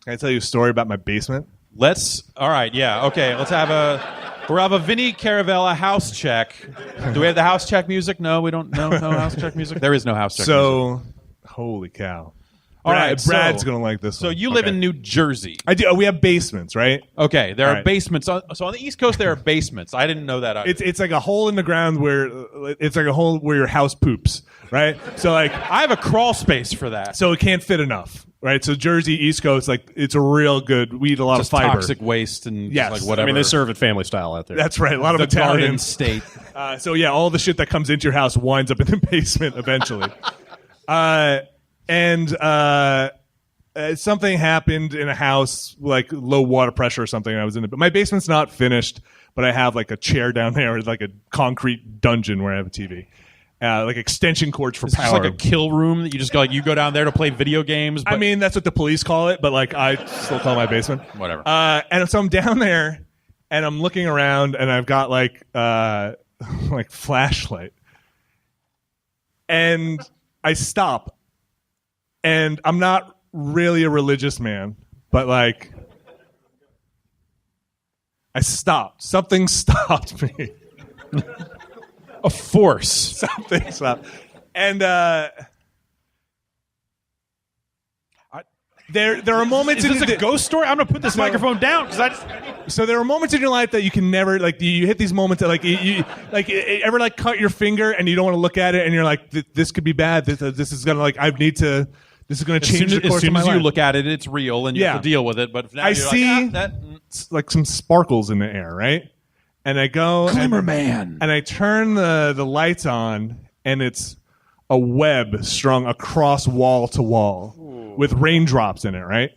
Can I tell you a story about my basement? All right, yeah, okay. We'll have a Vinny Caravella house check. Do we have the house check music? No, we don't. No house check music. There is no house check music. Holy cow. All right, Brad's going to like this So one. you live in New Jersey. I do. We have basements, right? Okay, there All are right. basements. So on the East Coast, there are basements. I didn't know that either. It's like a hole in the ground where your house poops, right? So like I have a crawl space for that. so it can't fit enough, right? So Jersey, East Coast, like it's a real good. We eat a lot Just of fiber. toxic waste and Yes. just like whatever. I mean, they serve it family style out there. That's right. A lot of the Garden Italians. State. So yeah, all the shit that comes into your house winds up in the basement eventually. Something happened in a house, like low water pressure or something. I was in it, but my basement's not finished. But I have like a chair down there, with like a concrete dungeon where I have a TV, like extension cords for It's power. just like a kill room that you just go like you go down there to play video games. But I mean, that's what the police call it, but like I still call it my basement. Whatever. And so I'm down there, and I'm looking around, and I've got like flashlight, and I stop, and I'm not really a religious man, but like I stopped. Something stopped me. a force. Something stopped, and there are moments. Is this a ghost story? I'm gonna put this microphone down because So there are moments in your life that you can never like. You hit these moments that like you like ever like cut your finger and you don't want to look at it and you're like this could be bad. This is gonna like I need to. This is going to change the course as soon of my as you life. look at it, it's real and you have to deal with it. But now I you're see like, like some sparkles in the air, right? And I go Glimmerman. and I turn the lights on, and it's a web strung across wall to wall with raindrops in it, right?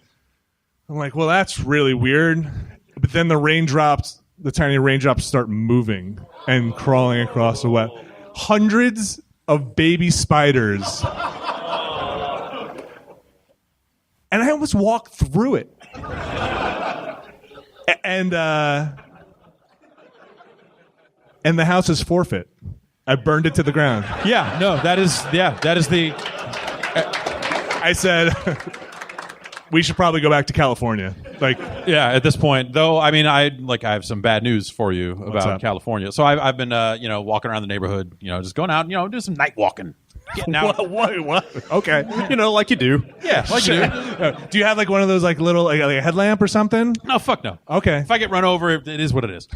I'm like, well, that's really weird. But then the tiny raindrops start moving and crawling across the web. Hundreds of baby spiders. And I almost walked through it. And the house is forfeit. I burned it to the ground. that is the. I said, we should probably go back to California. Like, Yeah, at this point, though, I mean, I have some bad news for you about up? California. So I've been, walking around the neighborhood, just going out, do some night walking. Getting out. what? Okay. Like you do. Yeah, like you do. Do you have like one of those like little like a headlamp or something? No, fuck no. Okay. If I get run over, it is what it is.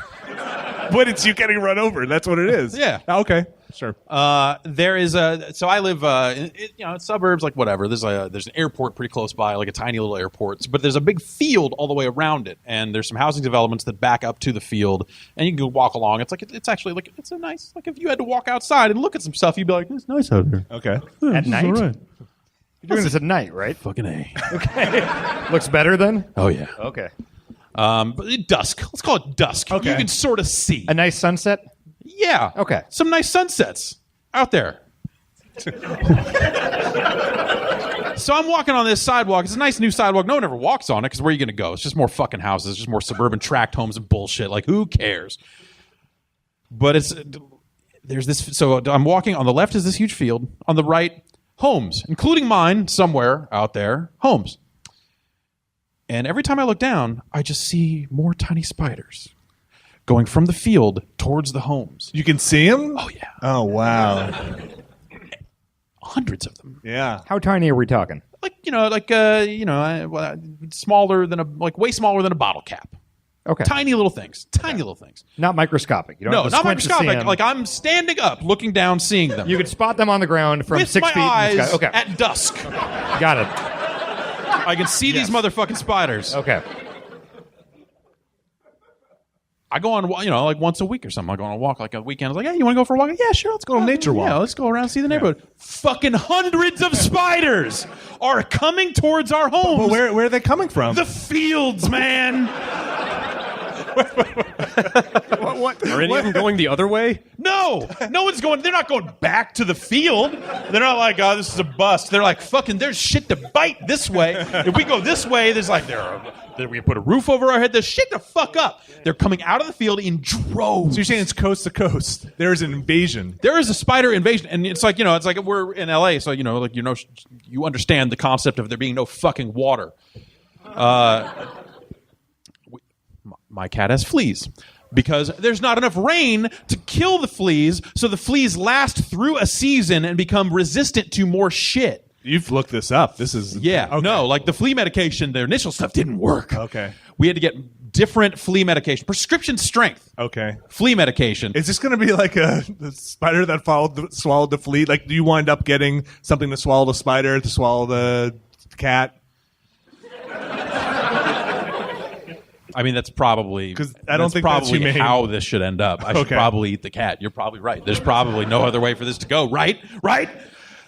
But it's you getting run over. That's what it is. Yeah. Okay. Sure. There is so I live in suburbs, like whatever. There's an airport pretty close by, like a tiny little airport. But there's a big field all the way around it, and there's some housing developments that back up to the field, and you can go walk along. It's like it's actually like it's a nice like if you had to walk outside and look at some stuff, you'd be like, it's nice out there. Okay. At night? All right. You're doing this at night, right? Fucking A. Okay. Looks better then? Oh yeah. Okay. But dusk. Let's call it dusk. Okay. You can sort of see. A nice sunset? Yeah. Okay. Some nice sunsets out there. So I'm walking on this sidewalk. It's a nice new sidewalk. No one ever walks on it because where are you going to go? It's just more fucking houses. It's just more suburban tract homes and bullshit. Like, who cares? But there's this. So I'm walking. On the left is this huge field. On the right, homes, including mine somewhere out there. Homes. And every time I look down, I just see more tiny spiders going from the field towards the homes. You can see them? Oh, yeah. Oh, wow. Hundreds of them. Yeah. How tiny are we talking? Smaller than way smaller than a bottle cap. Okay. Tiny little things. Tiny little things. Not microscopic. You don't No, have to not squint to see microscopic. them. Like I'm standing up, looking down, seeing them. You could spot them on the ground from with 6 my feet in eyes the sky. Okay. at dusk. Got it. I can see these motherfucking spiders. Okay. I go on, like once a week or something. I go on a walk, like a weekend. I was like, hey, you want to go for a walk? Yeah, sure. Let's go on a nature walk. Yeah, let's go around and see the neighborhood. Fucking hundreds of spiders are coming towards our homes. But where are they coming from? The fields, man. What? Are any of them going the other way? No one's going. They're not going back to the field. They're not like, oh, this is a bust. They're like, fucking, there's shit to bite this way. If we go this way, there's like, we can put a roof over our head. There's shit to fuck up. They're coming out of the field in droves. So you're saying it's coast to coast. There is an invasion. There is a spider invasion, and it's like we're in LA, so you understand the concept of there being no fucking water. My cat has fleas because there's not enough rain to kill the fleas, so the fleas last through a season and become resistant to more shit. You've looked this up. This is okay. No, like the flea medication, the initial stuff didn't work. Okay. We had to get different flea medication, prescription strength. Okay. Flea medication. Is this going to be like the spider that swallowed the flea? Like, do you wind up getting something to swallow the spider, to swallow the cat? I mean, that's probably because I don't think that's probably humane. how this should end up. I should probably eat the cat. You're probably right. There's probably no other way for this to go. Right?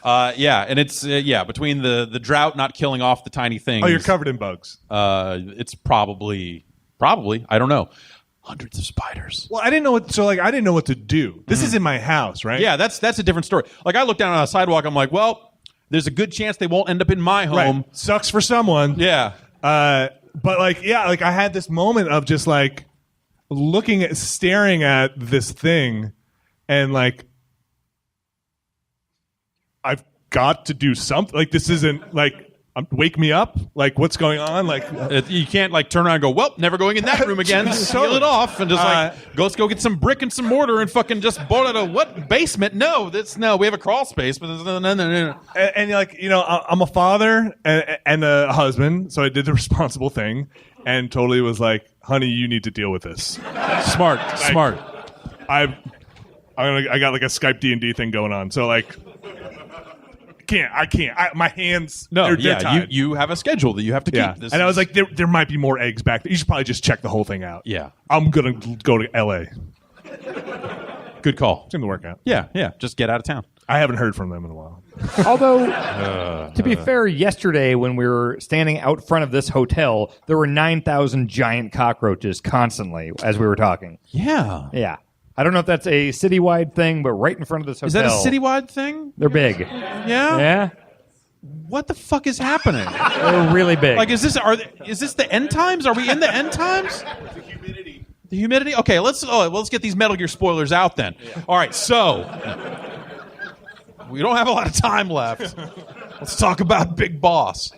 Yeah, and it's between the drought not killing off the tiny things. Oh, you're covered in bugs. It's probably I don't know, hundreds of spiders. Well, I didn't know what. So like, I didn't know what to do. This is in my house, right? Yeah, that's a different story. Like, I look down on a sidewalk. I'm like, well, there's a good chance they won't end up in my home. Right. Sucks for someone. Yeah. But like, yeah, like I had this moment of just like staring at this thing, and like, I've got to do something. Like, this isn't like, wake me up. Like, what's going on? Like, you can't like turn around and go, well, never going in that room again. Seal it off and just let's go get some brick and some mortar and fucking just bolt out of what basement? No, we have a crawl space, but no. And like, you know, I'm a father and a husband, so I did the responsible thing, and totally was like, honey, you need to deal with this. Smart. I got like a Skype D&D thing going on, so like. I can't. My hands. No, they're tied. you have a schedule that you have to keep. This and I was like, there might be more eggs back there. You should probably just check the whole thing out. Yeah, I'm gonna go to LA. Good call. It's gonna work out. Yeah. Just get out of town. I haven't heard from them in a while. Although, to be fair, yesterday when we were standing out front of this hotel, there were 9,000 giant cockroaches constantly as we were talking. Yeah. Yeah. I don't know if that's a citywide thing, but right in front of this hotel. Is that a citywide thing? They're big. Yeah? Yeah. What the fuck is happening? They're really big. Like, is this the end times? Are we in the end times? The humidity? Okay, let's get these Metal Gear spoilers out then. Yeah. All right, so we don't have a lot of time left. Let's talk about Big Boss.